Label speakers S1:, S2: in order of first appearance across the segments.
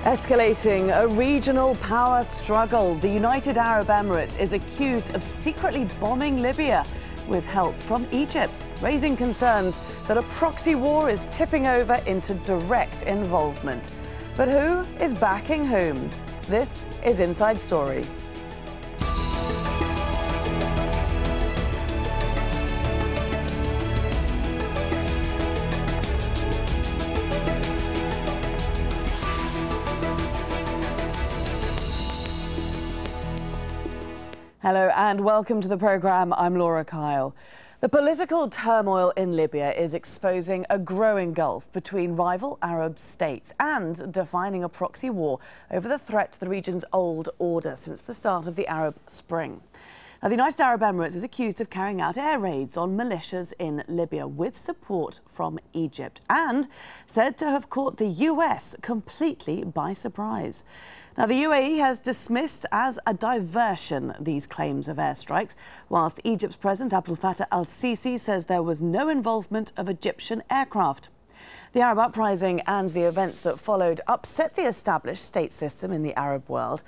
S1: Escalating a regional power struggle. The United Arab Emirates is accused of secretly bombing Libya with help from Egypt, raising concerns that a proxy war is tipping over into direct involvement. But who is backing whom? This is Inside Story. Hello and welcome to the programme. I'm Laura Kyle. The political turmoil in Libya is exposing a growing gulf between rival Arab states and defining a proxy war over the threat to the region's old order since the start of the Arab Spring. Now, the United Arab Emirates is accused of carrying out air raids on militias in Libya with support from Egypt and said to have caught the US completely by surprise. Now, the UAE has dismissed as a diversion these claims of airstrikes, whilst Egypt's President Abdel Fattah al-Sisi says there was no involvement of Egyptian aircraft. The Arab uprising and the events that followed upset the established state system in the Arab world.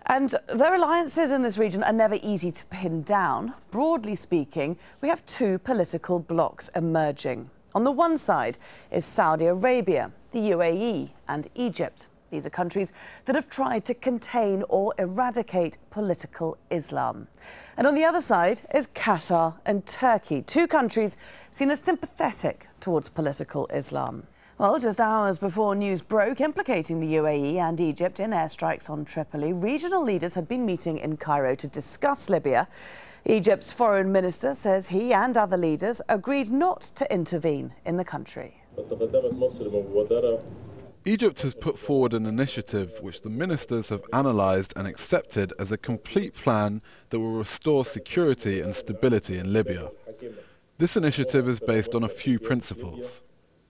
S1: And their alliances in this region are never easy to pin down. Broadly speaking, we have two political blocs emerging. On the one side is Saudi Arabia, the UAE and Egypt. These are countries that have tried to contain or eradicate political Islam. And on the other side is Qatar and Turkey, two countries seen as sympathetic towards political Islam. Well, just hours before news broke implicating the UAE and Egypt in airstrikes on Tripoli, regional leaders had been meeting in Cairo to discuss Libya. Egypt's foreign minister says he and other leaders agreed not to intervene in the country.
S2: Egypt has put forward an initiative which the ministers have analysed and accepted as a complete plan that will restore security and stability in Libya. This initiative is based on a few principles.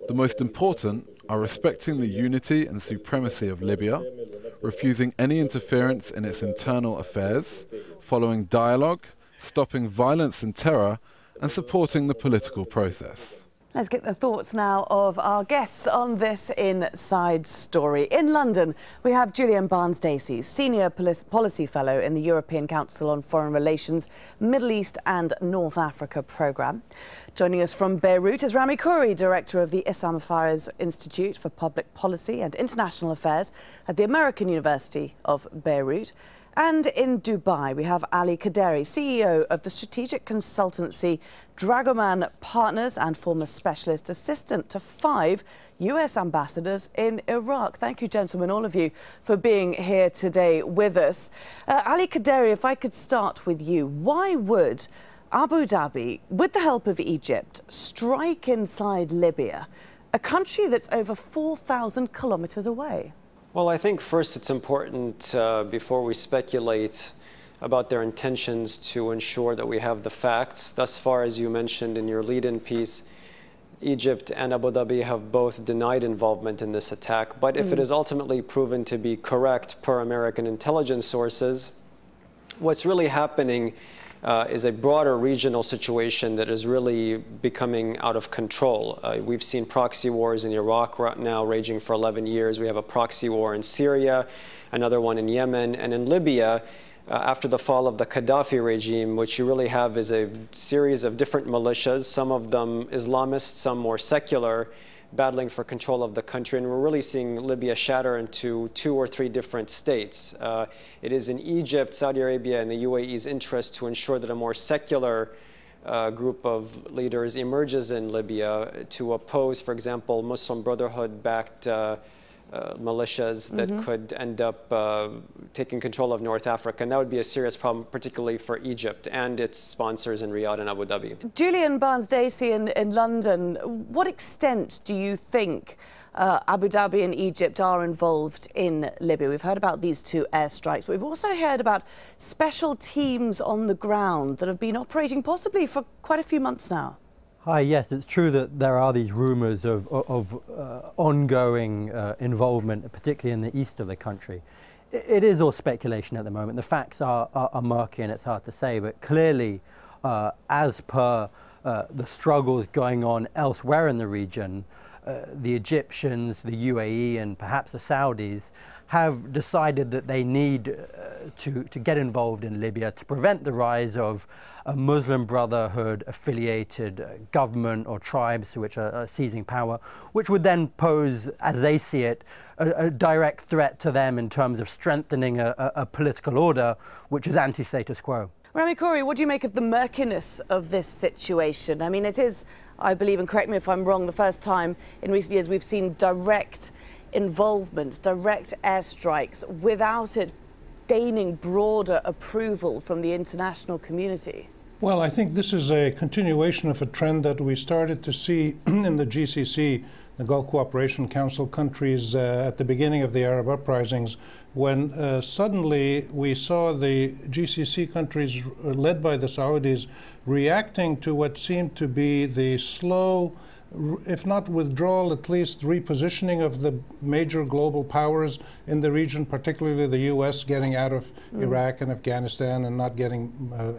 S2: The most important are respecting the unity and supremacy of Libya, refusing any interference in its internal affairs, following dialogue, stopping violence and terror, and supporting the political process.
S1: Let's get the thoughts now of our guests on this Inside Story. In London, we have Julien Barnes-Dacey, Senior Policy Fellow in the European Council on Foreign Relations, Middle East and North Africa programme. Joining us from Beirut is Rami Khouri, Director of the Issam Fares Institute for Public Policy and International Affairs at the American University of Beirut. And in Dubai, we have Ali Khedery, CEO of the strategic consultancy Dragoman Partners and former specialist assistant to 5 US ambassadors in Iraq. Thank you, gentlemen, all of you, for being here today with us. Ali Khedery, if I could start with you, why would Abu Dhabi, with the help of Egypt, strike inside Libya, a country that's over 4,000 kilometres away?
S3: Well, I think first it's important, before we speculate about their intentions, to ensure that we have the facts. Thus far, as you mentioned in your lead-in piece, Egypt and Abu Dhabi have both denied involvement in this attack. But if it is ultimately proven to be correct per American intelligence sources, what's really happening is a broader regional situation that is really becoming out of control. We've seen proxy wars in Iraq right now raging for 11 years. We have a proxy war in Syria, another one in Yemen, and in Libya, after the fall of the Gaddafi regime, what you really have is a series of different militias, some of them Islamist, some more secular, battling for control of the country, and we're really seeing Libya shatter into 2 or 3 different states. It is in Egypt, Saudi Arabia, and the UAE's interest to ensure that a more secular group of leaders emerges in Libya to oppose, for example, Muslim Brotherhood-backed militias that could end up taking control of North Africa. And that would be a serious problem, particularly for Egypt and its sponsors in Riyadh and Abu Dhabi.
S1: Julien Barnes-Dacey in London, what extent do you think Abu Dhabi and Egypt are involved in Libya? We've heard about these 2 airstrikes, but we've also heard about special teams on the ground that have been operating possibly for quite a few months now.
S4: Hi, yes, it's true that there are these rumours of ongoing involvement, particularly in the east of the country. It is all speculation at the moment. The facts are murky and it's hard to say, but clearly, as per the struggles going on elsewhere in the region, the Egyptians, the UAE, and perhaps the Saudis have decided that they need to get involved in Libya to prevent the rise of a Muslim Brotherhood affiliated government or tribes which are seizing power, which would then pose, as they see it, a direct threat to them in terms of strengthening a political order which is anti-status quo.
S1: Rami Khouri, what do you make of the murkiness of this situation? I mean, it is, I believe, and correct me if I'm wrong, the first time in recent years we've seen direct involvement, direct airstrikes, without it gaining broader approval from the international community.
S5: Well, I think this is a continuation of a trend that we started to see in the GCC, the Gulf Cooperation Council countries, at the beginning of the Arab uprisings, when suddenly we saw the GCC countries, led by the Saudis, reacting to what seemed to be the slow, if not withdrawal, at least repositioning of the major global powers in the region, particularly the U.S. getting out of Iraq and Afghanistan and not getting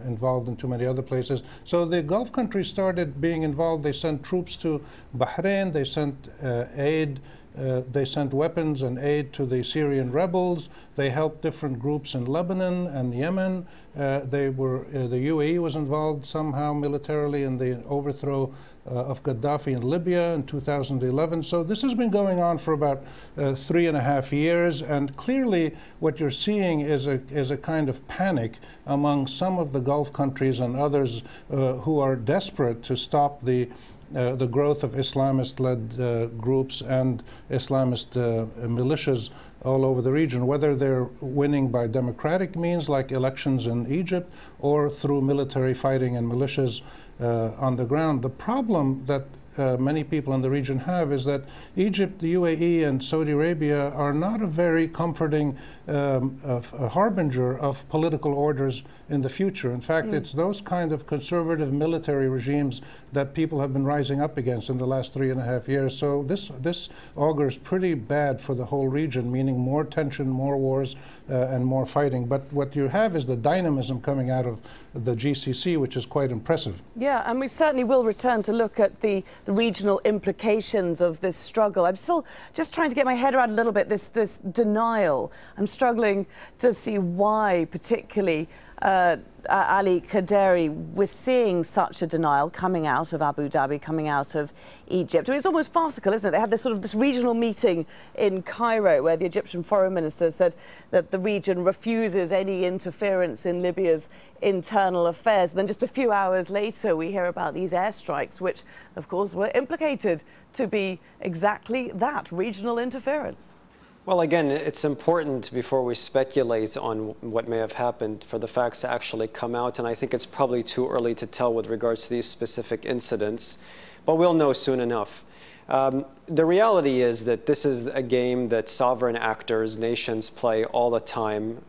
S5: involved in too many other places. So the Gulf countries started being involved. They sent troops to Bahrain. They sent aid. They sent weapons and aid to the Syrian rebels. They helped different groups in Lebanon and Yemen. The UAE was involved somehow militarily in the overthrow of Gaddafi in Libya in 2011. So this has been going on for about 3.5 years, and clearly what you're seeing is a kind of panic among some of the Gulf countries and others who are desperate to stop the growth of Islamist-led groups and Islamist militias all over the region, whether they're winning by democratic means like elections in Egypt or through military fighting and militias on the ground. The problem that many people in the region have is that Egypt, the UAE, and Saudi Arabia are not a very comforting harbinger of political orders in the future. In fact, it's those kind of conservative military regimes that people have been rising up against in the last 3.5 years. So this augurs pretty bad for the whole region, meaning more tension, more wars, and more fighting. But what you have is the dynamism coming out of the GCC, which is quite impressive.
S1: Yeah, and we certainly will return to look at the regional implications of this struggle. I'm still just trying to get my head around a little bit this denial. I'm struggling to see why, particularly Ali Khedery, we're seeing such a denial coming out of Abu Dhabi, coming out of Egypt. I mean, it's almost farcical, isn't it? They had this sort of this regional meeting in Cairo where the Egyptian foreign minister said that the region refuses any interference in Libya's internal affairs. And then just a few hours later, we hear about these airstrikes, which, of course, were implicated to be exactly that, regional interference.
S3: Well, again, it's important before we speculate on what may have happened for the facts to actually come out, and I think it's probably too early to tell with regards to these specific incidents, but we'll know soon enough. The reality is that this is a game that sovereign actors, nations play all the time.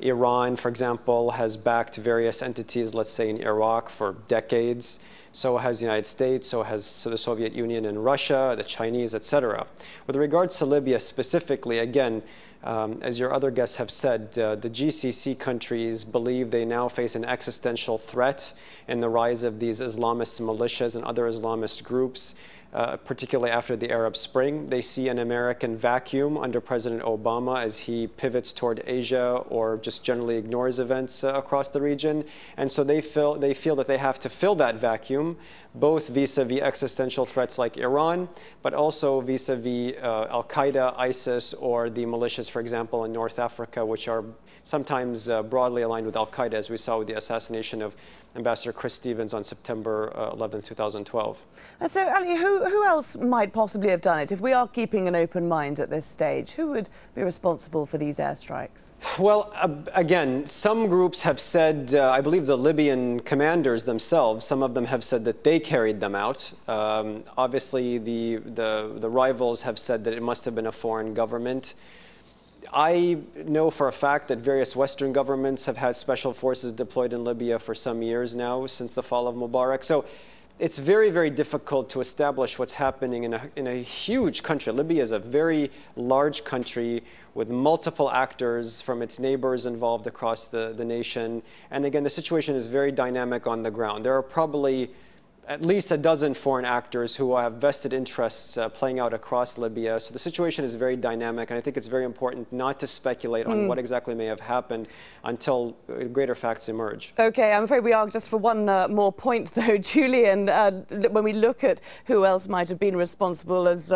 S3: Iran, for example, has backed various entities, let's say in Iraq, for decades. So has the United States, so has the Soviet Union and Russia, the Chinese, etc. With regards to Libya specifically, again, as your other guests have said, the GCC countries believe they now face an existential threat in the rise of these Islamist militias and other Islamist groups, particularly after the Arab Spring. They see an American vacuum under President Obama as he pivots toward Asia or just generally ignores events across the region. And so they feel that they have to fill that vacuum, both vis-a-vis existential threats like Iran, but also vis-a-vis Al-Qaeda, ISIS, or the militias, for example, in North Africa, which are sometimes broadly aligned with Al-Qaeda, as we saw with the assassination of Ambassador Chris Stevens on September 11, 2012.
S1: So, Ali, who else might possibly have done it? If we are keeping an open mind at this stage, who would be responsible for these airstrikes?
S3: Well, again, some groups have said, I believe the Libyan commanders themselves, some of them have said that they carried them out. Obviously, the rivals have said that it must have been a foreign government. I know for a fact that various Western governments have had special forces deployed in Libya for some years now, since the fall of Mubarak. So it's very, very difficult to establish what's happening in a huge country. Libya is a very large country with multiple actors from its neighbors involved across the nation. And again, the situation is very dynamic on the ground. There are probably at least a dozen foreign actors who have vested interests playing out across Libya. So the situation is very dynamic, and I think it's very important not to speculate on what exactly may have happened until greater facts emerge.
S1: Okay, I'm afraid we are. Just for one more point, though, Julien, when we look at who else might have been responsible, as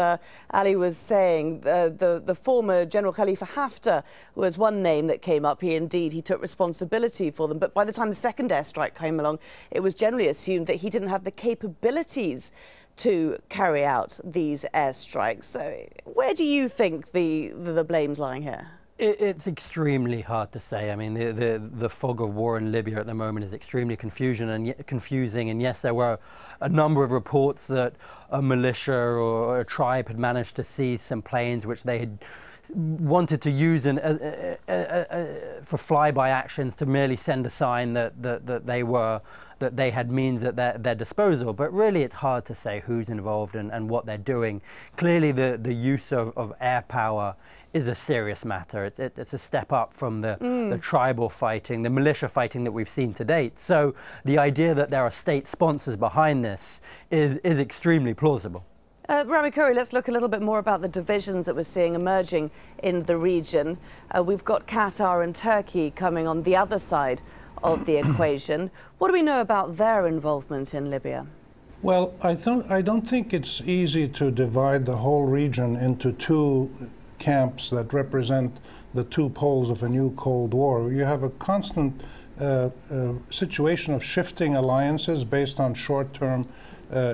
S1: Ali was saying, the former General Khalifa Haftar was one name that came up. He took responsibility for them. But by the time the second airstrike came along, it was generally assumed that he didn't have the capabilities to carry out these airstrikes. So where do you think the blame's lying here?
S4: It's extremely hard to say. I mean, the fog of war in Libya at the moment is extremely confusing. And yes, there were a number of reports that a militia or a tribe had managed to seize some planes which they had wanted to use for flyby actions to merely send a sign that they had means at their disposal. But really, it's hard to say who's involved and what they're doing. Clearly, the use of air power is a serious matter. It's a step up from the tribal fighting, the militia fighting that we've seen to date. So the idea that there are state sponsors behind this is extremely plausible.
S1: Rami Khouri, let's look a little bit more about the divisions that we're seeing emerging in the region. We've got Qatar and Turkey coming on the other side of the equation. What do we know about their involvement in Libya?
S5: Well, I don't think it's easy to divide the whole region into two camps that represent the two poles of a new Cold War. You have a constant situation of shifting alliances based on short-term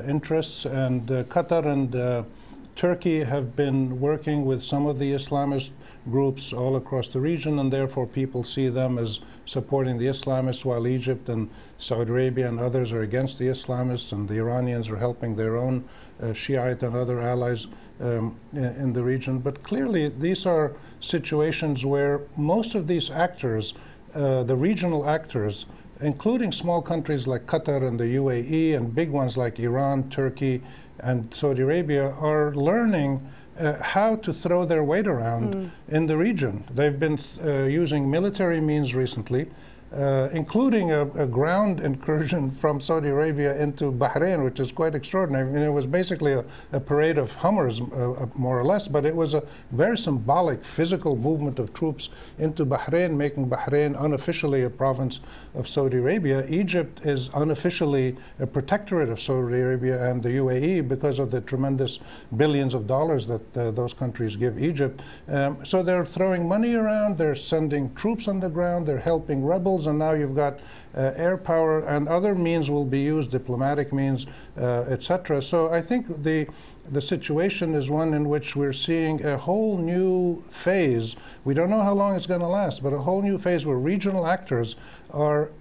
S5: interests, and Qatar and Turkey have been working with some of the Islamist groups all across the region, and therefore people see them as supporting the Islamists, while Egypt and Saudi Arabia and others are against the Islamists, and the Iranians are helping their own Shiite and other allies in the region. But clearly these are situations where most of these actors, the regional actors, including small countries like Qatar and the UAE and big ones like Iran, Turkey, and Saudi Arabia, are learning how to throw their weight around in the region. They've been using military means recently, including a ground incursion from Saudi Arabia into Bahrain, which is quite extraordinary. I mean, it was basically a parade of Hummers, more or less, but it was a very symbolic physical movement of troops into Bahrain, making Bahrain unofficially a province of Saudi Arabia. Egypt is unofficially a protectorate of Saudi Arabia and the UAE because of the tremendous billions of dollars that those countries give Egypt. So they're throwing money around, they're sending troops on the ground, they're helping rebels, and now you've got air power, and other means will be used, diplomatic means, etc. So I think the situation is one in which we're seeing a whole new phase. We don't know how long it's going to last, but a whole new phase where regional actors are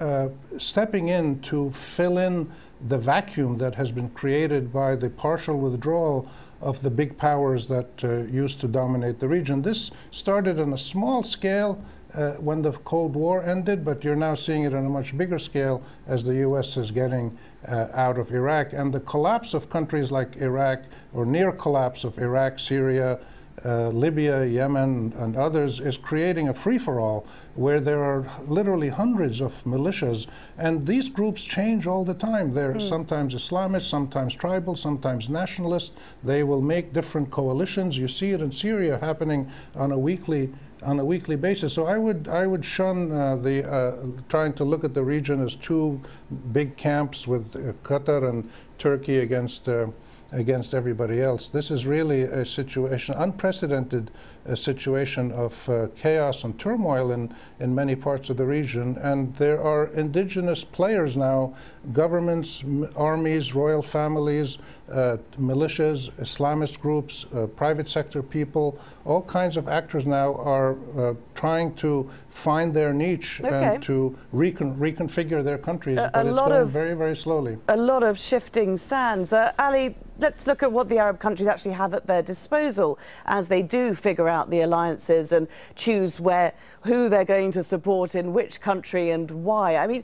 S5: stepping in to fill in the vacuum that has been created by the partial withdrawal of the big powers that used to dominate the region. This started on a small scale when the Cold War ended, but you're now seeing it on a much bigger scale as the U.S. is getting out of Iraq. And the collapse of countries like Iraq, or near collapse of Iraq, Syria, Libya, Yemen, and others, is creating a free-for-all where there are literally hundreds of militias, and these groups change all the time. They're sometimes Islamists, sometimes tribal, sometimes nationalist. They will make different coalitions. You see it in Syria happening on a weekly basis. So I would shun trying to look at the region as two big camps with Qatar and Turkey against everybody else. This is really a situation, unprecedented situation of chaos and turmoil in many parts of the region. And there are indigenous players now, governments, armies, royal families, militias, Islamist groups, private sector people, all kinds of actors now are trying to find their niche and to reconfigure their countries, but it's going very, very slowly.
S1: A lot of shifting sands. Ali, let's look at what the Arab countries actually have at their disposal as they do figure out the alliances and choose who they're going to support in which country and why. I mean,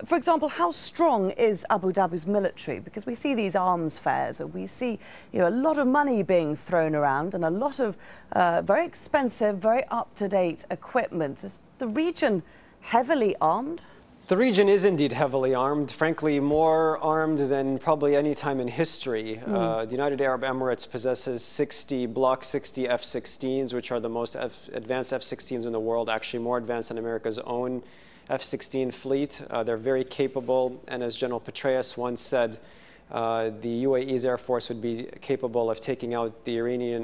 S1: for example, how strong is Abu Dhabi's military? Because we see these arms fairs, and we see a lot of money being thrown around and a lot of very expensive, very up-to-date equipment. Is the region heavily armed?
S3: The region is indeed heavily armed, frankly more armed than probably any time in history. The United Arab Emirates possesses 60 Block 60 F-16s, which are the most advanced F-16s in the world, actually more advanced than America's own F-16 fleet. They're very capable, and as General Petraeus once said, the UAE's Air Force would be capable of taking out the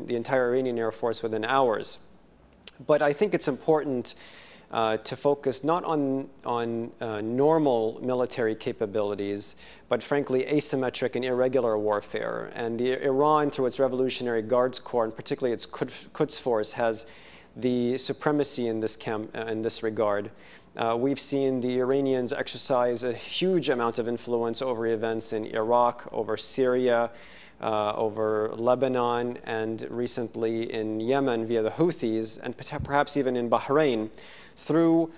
S3: entire Iranian Air Force within hours. But I think it's important to focus not on normal military capabilities, but frankly asymmetric and irregular warfare. And Iran, through its Revolutionary Guards Corps, and particularly its Quds Force, has the supremacy in this regard. We've seen the Iranians exercise a huge amount of influence over events in Iraq, over Syria, over Lebanon, and recently in Yemen via the Houthis, and perhaps even in Bahrain, through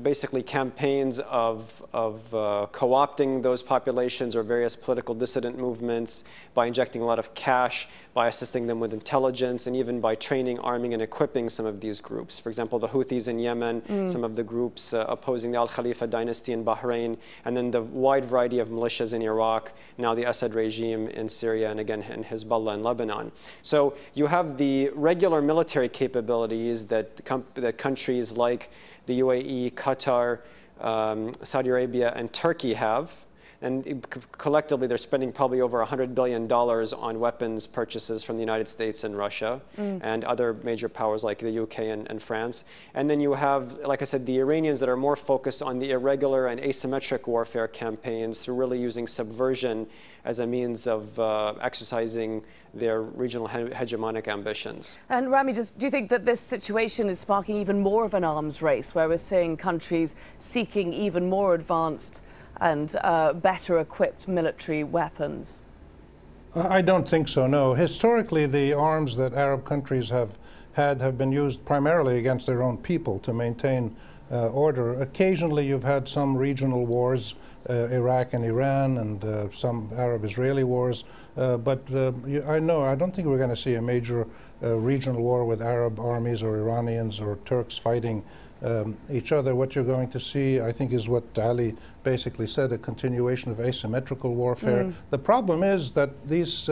S3: basically campaigns of co-opting those populations or various political dissident movements, by injecting a lot of cash, by assisting them with intelligence, and even by training, arming, and equipping some of these groups. For example, the Houthis in Yemen, some of the groups opposing the Al Khalifa dynasty in Bahrain, and then the wide variety of militias in Iraq, now the Assad regime in Syria, and again in Hezbollah in Lebanon. So you have the regular military capabilities that countries like the UAE, Qatar, Saudi Arabia, and Turkey have. And collectively, they're spending probably over $100 billion on weapons purchases from the United States and Russia and other major powers like the UK and France. And then you have, like I said, the Iranians that are more focused on the irregular and asymmetric warfare campaigns through really using subversion as a means of exercising their regional hegemonic ambitions. And
S1: Rami, do you think that this situation is sparking even more of an arms race, where we're seeing countries seeking even more advanced and better equipped military weapons?
S5: I don't think so, no. Historically, the arms that Arab countries have been used primarily against their own people to maintain order. Occasionally, you've had some regional wars, Iraq and Iran, and some Arab-Israeli wars. But I don't think we're going to see a major regional war with Arab armies or Iranians or Turks fighting each other. What you're going to see, I think, is what Ali basically said, a continuation of asymmetrical warfare. The problem is that these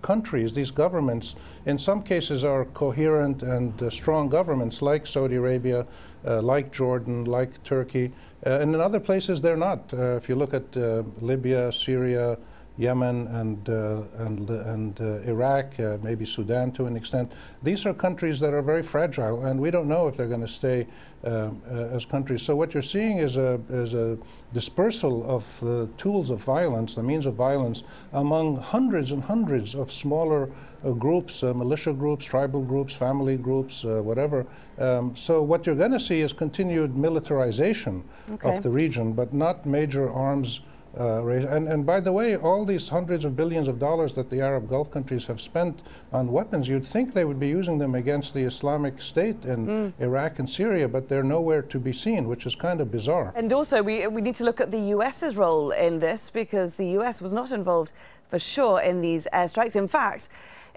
S5: countries, these governments, in some cases are coherent and strong governments like Saudi Arabia, like Jordan, like Turkey, and in other places they're not. If you look at Libya, Syria, Yemen, and Iraq, maybe Sudan to an extent. These are countries that are very fragile, and we don't know if they're going to stay as countries. So what you're seeing is a dispersal of the tools of violence, the means of violence, among hundreds and hundreds of smaller groups, militia groups, tribal groups, family groups, whatever. So what you're going to see is continued militarization of the region, but not major arms race. And by the way, all these hundreds of billions of dollars that the Arab Gulf countries have spent on weapons, you'd think they would be using them against the Islamic State in Iraq and Syria, but they're nowhere to be seen, which is kind of bizarre.
S1: And also, we need to look at the US's role in this, because the US was not involved for sure in these airstrikes. In fact,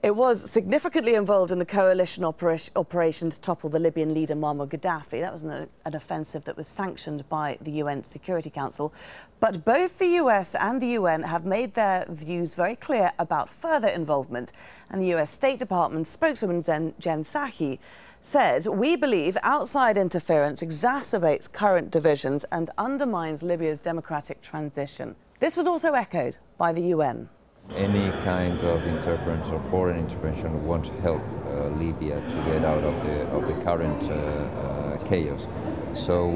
S1: it was significantly involved in the coalition operation to topple the Libyan leader Muammar Gaddafi. That was an offensive that was sanctioned by the UN Security Council. But both the US and the UN have made their views very clear about further involvement. And the US State Department spokeswoman Jen Psaki said, "We believe outside interference exacerbates current divisions and undermines Libya's democratic transition." This was also echoed by the UN.
S6: Any kind of interference or foreign intervention won't help Libya to get out of the current chaos. So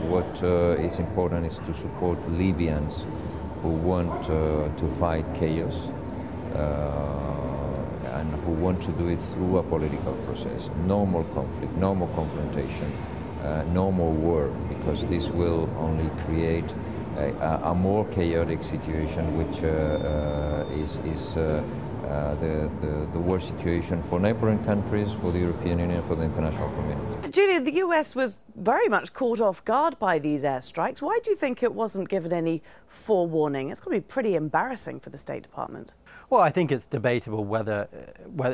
S6: what is important is to support Libyans who want to fight chaos and who want to do it through a political process. No more conflict, no more confrontation, no more war, because this will only create a more chaotic situation, which is the worst situation for neighboring countries, for the European Union, for the international community.
S1: Julian, the US was very much caught off guard by these airstrikes. Why do you think it wasn't given any forewarning? It's going to be pretty embarrassing for the State Department.
S4: Well, I think it's debatable whether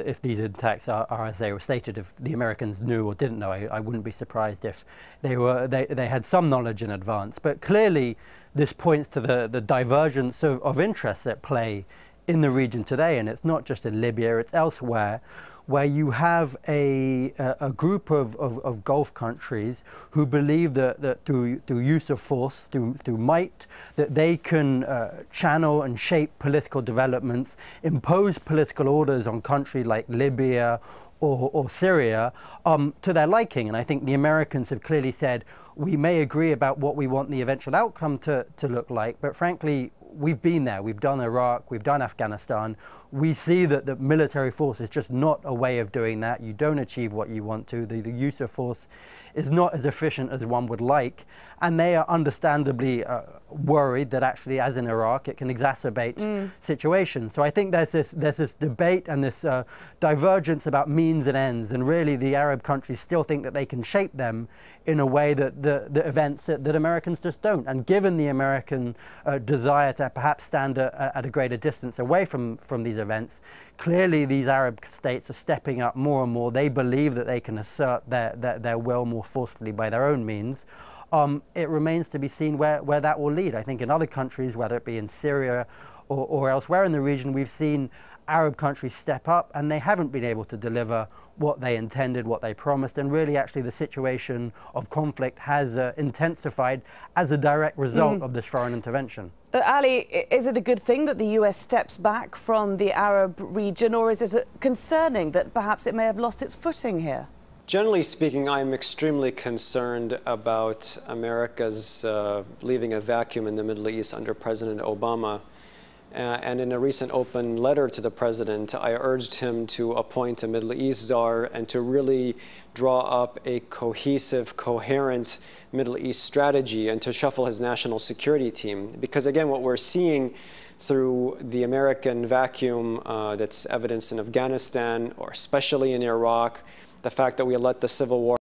S4: if these attacks are as they were stated, if the Americans knew or didn't know. I wouldn't be surprised if they had some knowledge in advance. But clearly, this points to the divergence of interests at play in the region today, and it's not just in Libya; it's elsewhere, where you have a group of Gulf countries who believe that through use of force, through might, that they can channel and shape political developments, impose political orders on countries like Libya or Syria to their liking. And I think the Americans have clearly said, we may agree about what we want the eventual outcome to look like, but frankly, we've been there. We've done Iraq, we've done Afghanistan. We see that the military force is just not a way of doing that. You don't achieve what you want to. The use of force is not as efficient as one would like. And they are understandably worried that actually, as in Iraq, it can exacerbate situations. So I think there's this debate and this divergence about means and ends. And really, the Arab countries still think that they can shape them in a way that the events that Americans just don't. And given the American desire to perhaps stand at a greater distance away from these events, clearly these Arab states are stepping up more and more. They believe that they can assert their will more forcefully by their own means. It remains to be seen where that will lead. I think in other countries, whether it be in Syria or elsewhere in the region, we've seen Arab countries step up, and they haven't been able to deliver what they intended, what they promised, and really actually the situation of conflict has intensified as a direct result of this foreign intervention.
S1: Ali, is it a good thing that the US steps back from the Arab region, or is it concerning that perhaps it may have lost its footing here?
S3: Generally speaking, I'm extremely concerned about America's leaving a vacuum in the Middle East under President Obama. And in a recent open letter to the president, I urged him to appoint a Middle East czar and to really draw up a cohesive, coherent Middle East strategy and to shuffle his national security team. Because again, what we're seeing through the American vacuum that's evidenced in Afghanistan, or especially in Iraq, the fact that we let the civil war